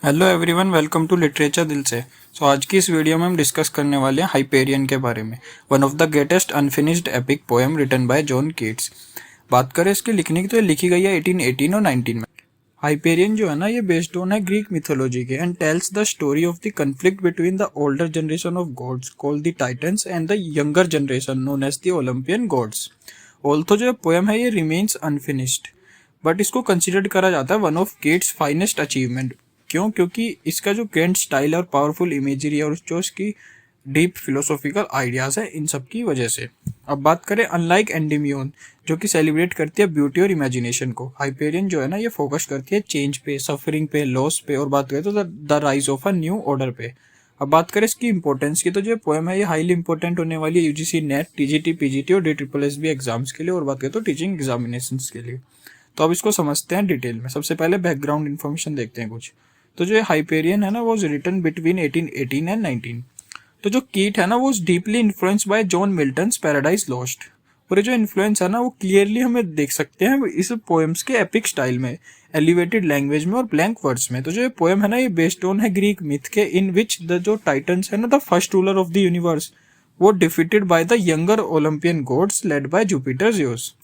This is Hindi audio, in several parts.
Hello everyone, welcome to literature दिल से। आज की इस वीडियो में हम डिस्कस करने वाले हैं हाइपेरियन के बारे में। One of the greatest unfinished epic poem written by John Keats. बात करें इसके लिखने की तो ये लिखी गई है 1818 और 19 में। हाइपेरियन जो है ना, ये बेस्ड ऑन है ग्रीक मिथोलॉजी के and tells the story of the conflict between the older generation of gods called the Titans and the younger generation known as the Olympian gods. Although जो पोएम है ये रिमेन्स अनफिनिश्ड, बट इसको कंसिडर्ड करा जाता है one of Keats finest achievement. क्यों? क्योंकि इसका जो ग्रैंड स्टाइल और पावरफुल इमेजरी है और जो इसकी डीप फिलोसॉफिकल आइडियाज है, इन सब की वजह से। अब बात करें अनलाइक एंडीमियोन जो कि सेलिब्रेट करती है ब्यूटी और इमेजिनेशन को, हाइपेरियन जो है ना, ये फोकस करती है चेंज पे, सफरिंग पे, लॉस पे, और बात करें तो the rise of a new order पे। अब बात करें इसकी इंपॉर्टेंस की, तो जो पोएम है ये हाईली इंपॉर्टेंट होने वाली है यूजीसी नेट, टीजीटी, पीजीटी और DSSB एग्जाम्स के लिए, और बात करें तो टीचिंग एग्जामिनेशन के लिए। तो अब इसको समझते हैं डिटेल में। सबसे पहले बैकग्राउंड इन्फॉर्मेशन देखते हैं कुछ। तो जो हाइपेरियन है ना, वो रिटन बिटवीन 1818 एंड 19। तो जो कीट है ना, वो deeply influence by John Milton's paradise lost. और ये जो इन्फ्लुएंस है ना, वो क्लियरली हमें देख सकते हैं इस पोएम्स के एपिक स्टाइल में, एलिवेटेड लैंग्वेज में और ब्लैंक वर्ड्स में। तो जो ये पोएम है ना, ये बेस्ड ऑन है ग्रीक मिथ के, इन विच द जो टाइटन्स है ना, the first ruler of the universe, वो defeated by the younger Olympian gods led by Jupiter Zeus.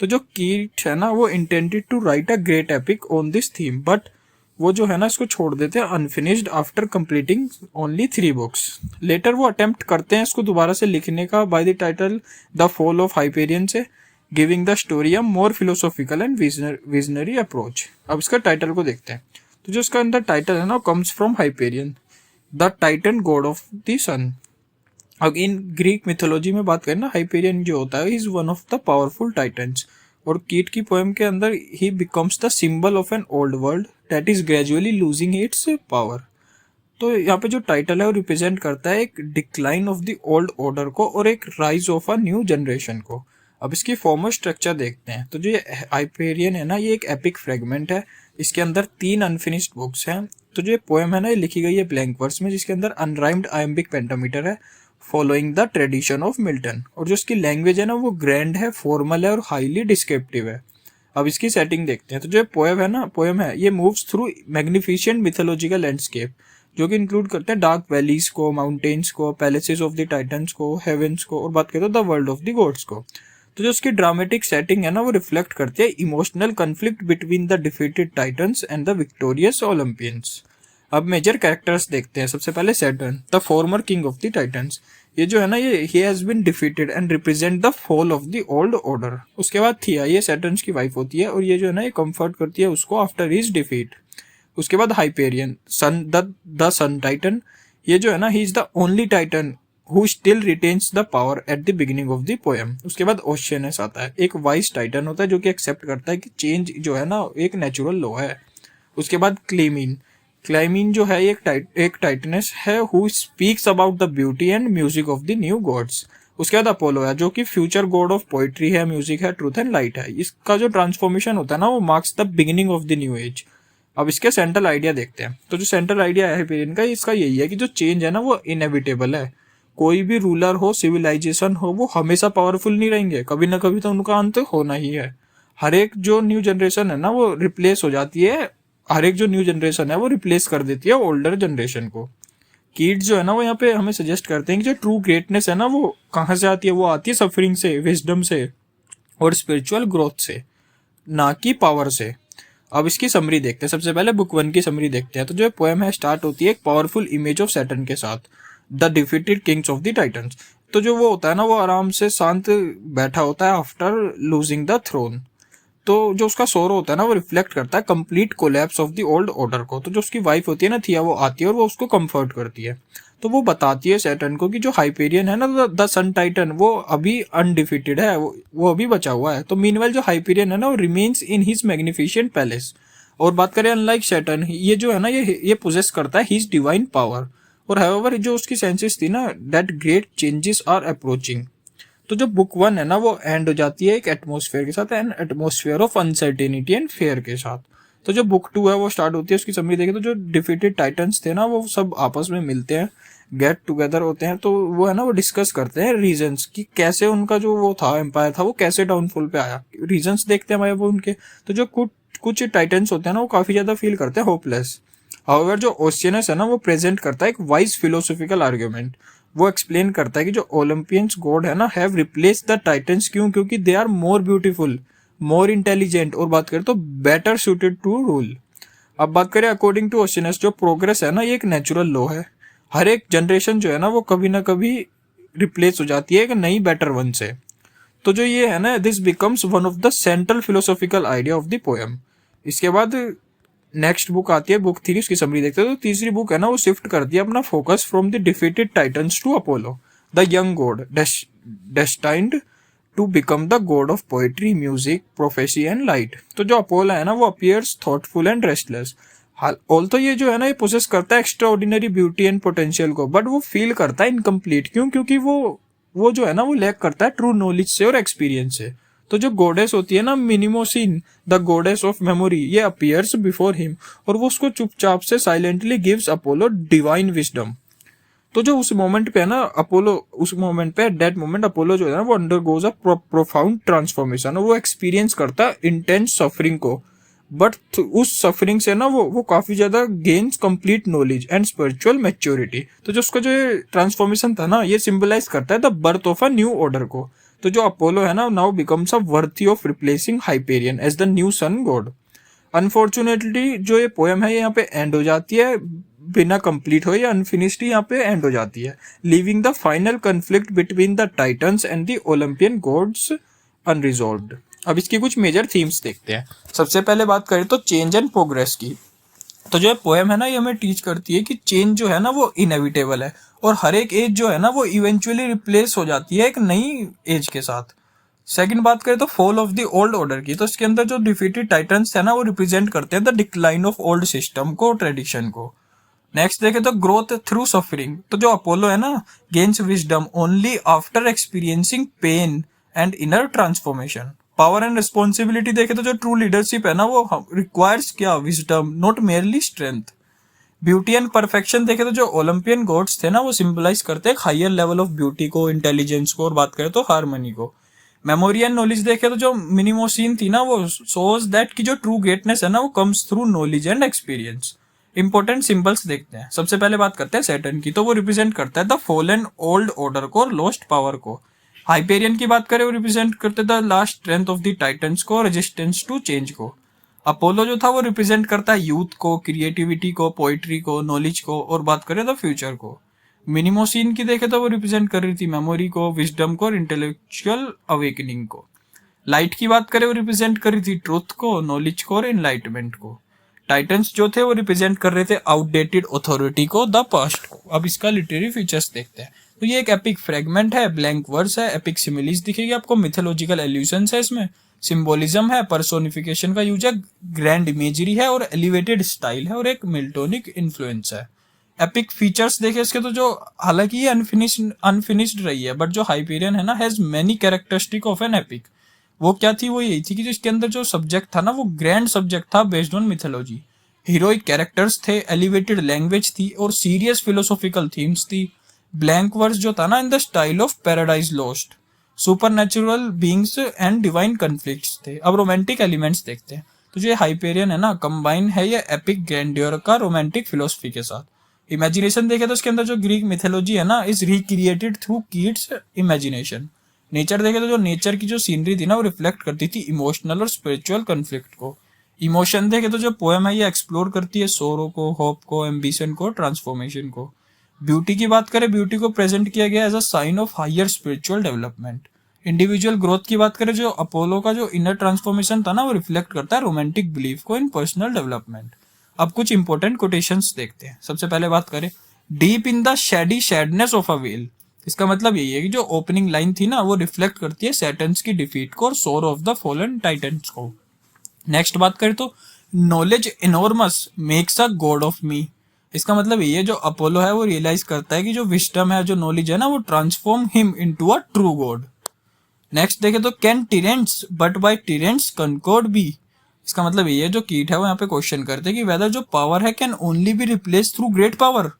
तो जो कीट है ना, वो intended to write a great epic on this theme, but वो जो है ना, इसको छोड़ देते हैं unfinished after completing only 3 books. Later वो अटेम्प्ट करते हैं इसको दोबारा से लिखने का by the title the fall of Hyperion से, giving the story a more philosophical and visionary approach. अब इसका टाइटल को देखते हैं। तो जो इसका अंदर टाइटल है ना, comes from Hyperion the Titan god of the sun. अब इन ग्रीक मिथोलॉजी में बात करें ना, हाइपेरियन जो होता है is one of the powerful titans, और कीट की पोएम के अंदर ही becomes the symbol of an old world that is gradually losing its power. तो यहाँ पे जो टाइटल है वो रिप्रेजेंट करता है एक decline of the old order को और एक rise of a new generation को। अब इसकी फॉर्मल स्ट्रक्चर देखते हैं। तो जो ये हाइपेरियन है ना, ये एक एपिक फ्रेगमेंट है। इसके अंदर 3 अनफिनिश्ड बुक्स हैं। तो जो ये पोएम है ना, ये लिखी गई है ब्लैंक वर्स में, जिसके अंदर अनराइम्ड आयम्बिक पेंटामीटर है, following the tradition of Milton. और जो इसकी लैंग्वेज है ना, वो ग्रैंड है, फॉर्मल है और हाईली डिस्क्रिप्टिव है। अब इसकी सेटिंग देखते हैं। तो जो पोएम है ये मूव्स थ्रू मैग्निफिशिएंट मिथोलॉजिकल लैंडस्केप, जो कि इंक्लूड करते हैं डार्क वैलीज को, माउंटेन्स को, पैलेसेस ऑफ द टाइटन्स को, हेवेंस को, और बात करें तो the world of the gods को। तो जो उसकी ड्रामेटिक सेटिंग है ना, वो रिफ्लेक्ट करती है emotional conflict between the defeated Titans and the victorious Olympians. अब मेजर कैरेक्टर्स देखते हैं। सबसे पहले Saturn, the former king of the Titans. ये जो है ना, ये ही has been defeated and represent the fall of the old order. उसके बाद थिया, ये सैटर्न की वाइफ होती है, और ये जो है ना, ये कंफर्ट करती है उसको आफ्टर हिज डिफीट। उसके बाद Hyperion sun, the sun Titan. ये जो है ना, he is the only Titan who still retains the power at the beginning of the poem. उसके बाद ओशियनस आता है, एक वाइस टाइटन होता है जो कि एक्सेप्ट करता है कि चेंज जो है ना, एक नेचुरल लॉ है। उसके बाद क्लेमीन, क्लाइमीन जो है एक टाइटनेस है who speaks about the beauty and music of the new gods. उसके बाद अपोलो है, जो कि फ्यूचर गॉड ऑफ पोइट्री है, म्यूजिक है, ट्रूथ एंड लाइट है। इसका जो ट्रांसफॉर्मेशन होता है ना, वो marks the beginning of the new age. अब इसके सेंट्रल आइडिया देखते हैं। तो जो सेंट्रल आइडिया है हाइपेरियन का, इसका यही है कि जो चेंज है ना, वो इनएविटेबल है। कोई भी रूलर हो, सिविलाइजेशन हो, वो हमेशा पावरफुल नहीं रहेंगे, कभी ना कभी तो उनका अंत होना ही है। हर एक जो न्यू जनरेशन है ना, वो रिप्लेस हो जाती है, हर एक जो न्यू जनरेशन है वो रिप्लेस कर देती है ओल्डर जनरेशन को। कीट जो है ना, वो यहाँ पे हमें सजेस्ट करते हैं कि जो ट्रू ग्रेटनेस है ना, वो कहाँ से आती है? वो आती है सफरिंग से, विजडम से और स्पिरिचुअल ग्रोथ से, ना कि पावर से। अब इसकी समरी देखते हैं। सबसे पहले बुक 1 की समरी देखते हैं। तो जो पोएम है स्टार्ट होती है एक पावरफुल इमेज ऑफ सैटर्न के साथ, the defeated Kings of the titans. तो जो वो होता है ना, वो आराम से शांत बैठा होता है आफ्टर लूजिंग द थ्रोन। तो जो उसका सोरो होता है ना, वो रिफ्लेक्ट करता है complete collapse of the old order को। तो जो उसकी वाइफ होती है ना, थिया, वो आती है और वो उसको कंफर्ट करती है। तो वो बताती है सैटर्न को कि जो हाइपेरियन है ना, द सन टाइटन, वो अभी अनडिफीटेड है, वो अभी बचा हुआ है। तो मीनवाइल जो हाइपेरियन है ना, वो रिमेन्स इन हिज मैग्निफिशिएंट पैलेस। और बात करें अनलाइक सैटर्न, ये जो है ना, ये पोजेस करता है हिज डिवाइन पावर। और हाउएवर जो उसकी सेंसेस थी ना, that great changes are approaching. तो जो बुक 1 है ना, वो एंड हो जाती है एक एटमोसफेयर के साथ, and atmosphere of uncertainty and fair के साथ। तो जो बुक 2 है वो स्टार्ट होती है, उसकी समरी देखें तो जो डिफीटेड टाइटन्स थे ना, वो सब आपस में मिलते हैं, गेट टुगेदर होते हैं। तो वो है ना, वो डिस्कस करते हैं रीजंस कि कैसे उनका जो वो था एम्पायर था, वो कैसे डाउनफॉल पे आया। रीजंस देखते हैं भाई वो उनके। तो जो कुछ टाइटन्स होते हैं ना, वो काफी ज्यादा फील करते हैं होपलेस। हाउएवर जो ओशियनस है ना वो प्रेजेंट करता है एक वाइज फिलोसॉफिकल आर्ग्यूमेंट। वो एक्सप्लेन करता है कि जो ओलंपियंस गॉड है ना हैव रिप्लेस द टाइटन्स, क्यों? क्योंकि they are more beautiful, more intelligent, और बात करें तो बेटर सुटेड टू रूल। अब बात करें अकॉर्डिंग टू ओशियनस, जो प्रोग्रेस है ना ये एक नेचुरल लॉ है। हर एक जनरेशन जो है ना वो कभी ना कभी रिप्लेस हो जाती है एक नई बेटर वन से। तो जो ये है ना, this becomes one of the central philosophical idea of the poem. इसके बाद नेक्स्ट बुक आती है, बुक 3, उसकी समरी देखते हैं। तो तीसरी बुक है ना वो शिफ्ट करती है अपना focus from the defeated Titans to Apollo the young god destined to become the god of poetry, music, prophecy and light. तो जो अपोलो है ना वो appears thoughtful and restless. All तो ये जो है ना ये पोसेस करता है extraordinary beauty and potential को, बट वो फील करता है इनकम्प्लीट। क्यों? क्योंकि वो जो है ना वो लैक करता है ट्रू नॉलेज से और एक्सपीरियंस से। तो जो गॉडेस होती है ना मिनिमोसिन, द गॉडेस ऑफ मेमोरी, ये अपीयर्स बिफोर हिम, और वो उसको चुपचाप से silently gives Apollo divine wisdom. तो जो उस मोमेंट पे है ना अपोलो, उस मोमेंट पे डेट मोमेंट अपोलो जो है ना वो अंडरगोज अ प्रोफाउंड ट्रांसफॉर्मेशन, वो एक्सपीरियंस करता है इंटेंस सफरिंग को, बट उस सफरिंग से ना वो काफी ज्यादा gains complete knowledge and spiritual maturity. तो जो उसका जो ट्रांसफॉर्मेशन था ना ये सिंबलाइज करता है the birth of a new order को। तो जो अपोलो है ना now becomes a worthy of replacing Hyperion as the new sun god. Unfortunately जो ये पोएम है ये यहाँ पे एंड हो जाती है बिना कंप्लीट हो, या अनफिनिश्ड यहाँ पे एंड हो जाती है, living the final conflict between the Titans and the Olympian gods unresolved. अब इसकी कुछ मेजर थीम्स देखते हैं। सबसे पहले बात करें तो चेंज एंड प्रोग्रेस की। तो जो पोएम है ना ये हमें टीच करती है कि चेंज जो है ना वो इनएविटेबल है, और हर एक एज जो है ना वो इवेंचुअली रिप्लेस हो जाती है एक नई एज के साथ। सेकंड बात करें तो fall of the old order की, तो इसके अंदर जो डिफीटेड टाइटन्स है ना वो रिप्रेजेंट करते हैं the decline of old system को, ट्रेडिशन को। नेक्स्ट देखें तो ग्रोथ थ्रू सफरिंग, तो जो अपोलो है ना gains wisdom only after experiencing pain and inner transformation. Power and responsibility देखें तो जो ट्रू लीडरशिप है ना वो रिक्वायर्स क्या, wisdom, not merely strength. Beauty and perfection देखें तो जो ओलंपियन गॉड्स थे ना वो सिंबलाइज करते हैं हायर लेवल ऑफ ब्यूटी को, इंटेलिजेंस को, और बात करें तो हार्मनी को। मेमोरी एंड नॉलेज देखे तो जो मिनिमोसिन थी ना वो शोज दैट की जो ट्रू ग्रेटनेस है ना वो comes through knowledge and experience. Important symbols देखते हैं। सबसे पहले बात करते हैं सैटर्न की, तो वो रिप्रेजेंट करता है द फॉलन ओल्ड ऑर्डर को और लॉस्ट पावर को। हाइपेरियन की बात करें वो रिप्रेजेंट करते the last strength of the titans को, रेजिस्टेंस टू चेंज को। अपोलो जो था वो रिप्रेजेंट करता है यूथ को, क्रिएटिविटी को, पोइट्री को, नॉलेज को, और बात करें द फ्यूचर को। मिनिमोसिन की देखे तो वो रिप्रेजेंट कर रही थी मेमोरी को, विजडम को और इंटेलेक्चुअल अवेकनिंग को। लाइट की बात करें वो रिप्रेजेंट कर रही थी ट्रुथ को, नॉलेज को और एनलाइटमेंट को। टाइटन्स जो थे वो रिप्रेजेंट कर रहे थे आउटडेटेड अथॉरिटी को, द पास्ट को। अब इसका लिटरेरी फीचर्स देखते हैं। तो ये एक एपिक फ्रेगमेंट है, ब्लैंक वर्स है, एपिक सिमिलीज दिखेगी आपको, मिथोलॉजिकल एल्यूशंस है इसमें, सिंबोलिज्म है, पर्सोनिफिकेशन का यूज है, ग्रैंड इमेजरी है और एलिवेटेड स्टाइल है, और एक मिल्टोनिक इन्फ्लुएंस है। एपिक फीचर्स देखे इसके तो जो हालांकि ये अनफिनिश्ड रही है, बट जो हाइपेरियन है ना has many characteristic of an epic. वो क्या थी, वो यही थी कि जिसके अंदर जो सब्जेक्ट था ना वो ग्रैंड सब्जेक्ट था based on mythology, heroic characters थे, एलिवेटेड लैंग्वेज थी और सीरियस फिलोसॉफिकल थीम्स थी। ब्लैंक वर्स जो था ना in the style of paradise lost, supernatural beings and divine conflicts थे। अब रोमांटिक एलिमेंट्स देखते हैं। तो जो हाइपेरियन है ना कंबाइन है ये एपिक ग्रैंडियर का रोमांटिक फिलोसफी के साथ। इमेजिनेशन देखे तो इसके अंदर जो ग्रीक मिथोलॉजी है ना is recreated through Keats imagination. Nature देखे तो जो नेचर की जो सीनरी थी ना वो रिफ्लेक्ट करती थी इमोशनल और स्पिरिचुअल कन्फ्लिक्ट को। इमोशन देखे तो जो पोएम है ये एक्सप्लोर करती है सोरो को, होप को, एम्बिशन को, ट्रांसफॉर्मेशन को। ब्यूटी की बात करें, ब्यूटी को प्रेजेंट किया गया as a sign of higher spiritual development. Individual growth की बात करें, जो अपोलो का जो इनर ट्रांसफॉर्मेशन था ना वो रिफ्लेक्ट करता है रोमांटिक बिलीफ को इन पर्सनल डेवलपमेंट। अब कुछ इंपॉर्टेंट कोटेशंस देखते हैं। सबसे पहले बात करें deep in the shady shadiness of a vale, इसका मतलब यही है कि जो ओपनिंग लाइन थी ना वो रिफ्लेक्ट करती है सैटर्न्स की डिफीट को और सोर ऑफ द फॉलन टाइटन्स को। नेक्स्ट बात करें तो knowledge enormous makes a God of me, इसका मतलब यही है जो अपोलो है वो रियलाइज करता है कि जो विस्डम है, जो नॉलेज है ना वो transform him into a true God. Next देखे तो कैन टिरेंट्स बट बाय टिरेंट्स कंकॉर्ड बी, इसका मतलब ये है जो कीट है वो यहाँ पे क्वेश्चन करते हैं कि वेदर जो पावर है can only be replace through great power,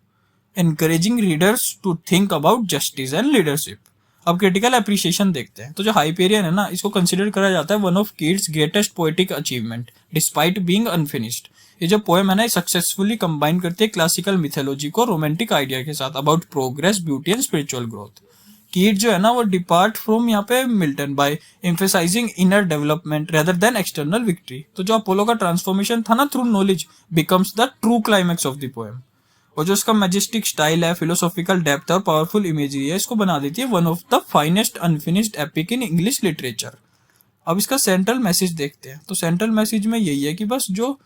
encouraging readers to think about justice and leadership. अब क्रिटिकल एप्रिसिएशन देखते हैं। तो जो हाइपेरियन है ना, इसको कंसिडर करा जाता है one of Keats greatest poetic achievement despite being unfinished. ये जो पोएम है ना, ये सक्सेसफुली कंबाइन करती है क्लासिकल मिथोलॉजी को रोमांटिक आइडिया के साथ about progress, beauty and spiritual growth. Keats जो है ना, वो डिपार्ट फ्रॉम यहाँ पे Milton by emphasising inner development rather than external victory. तो जो अपोलो का ट्रांसफॉर्मेशन था ना through knowledge becomes the true climax of the poem. और जो उसका मैजेस्टिक स्टाइल है, फिलोसॉफिकल डेप्थ और पावरफुल इमेजरी है, इसको बना देती है one of the finest unfinished epic in English literature. अब इसका सेंट्रल मैसेज देखते हैं। तो सेंट्रल मैसेज में यही है कि बस जो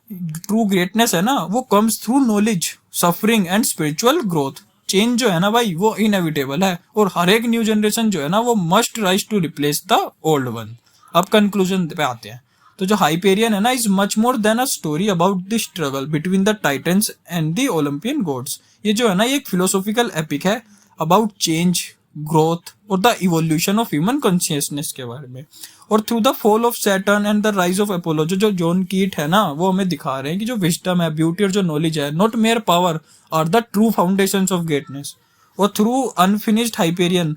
ट्रू ग्रेटनेस है ना, वो comes through knowledge, suffering and spiritual growth. Change जो है ना भाई, वो इनएविटेबल है और हर एक न्यू जनरेशन जो है ना, वो must rise to replace the old one. अब कंक्लूजन पे आते हैं। तो जो हाइपेरियन है ना, is much more than a story about the struggle between the Titans and the Olympian gods. ये जो है ना, ये एक फिलोसॉफिकल एपिक है अबाउट चेंज, ग्रोथ और the evolution of human consciousness के बारे में। और through the fall of Saturn and the rise of Apollo, जो जॉन कीट है ना, वो हमें दिखा रहे हैं कि जो विजडम है, ब्यूटी और जो नॉलेज है, not mere power, are the true foundations of greatness. और थ्रू अनफिनिश्ड हाइपेरियन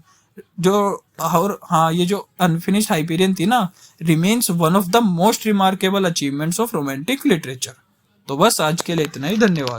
जो, और हाँ, ये जो अनफिनिश्ड हाइपेरियन थी ना, remains one of the most remarkable achievements of romantic literature. तो बस आज के लिए इतना ही, धन्यवाद।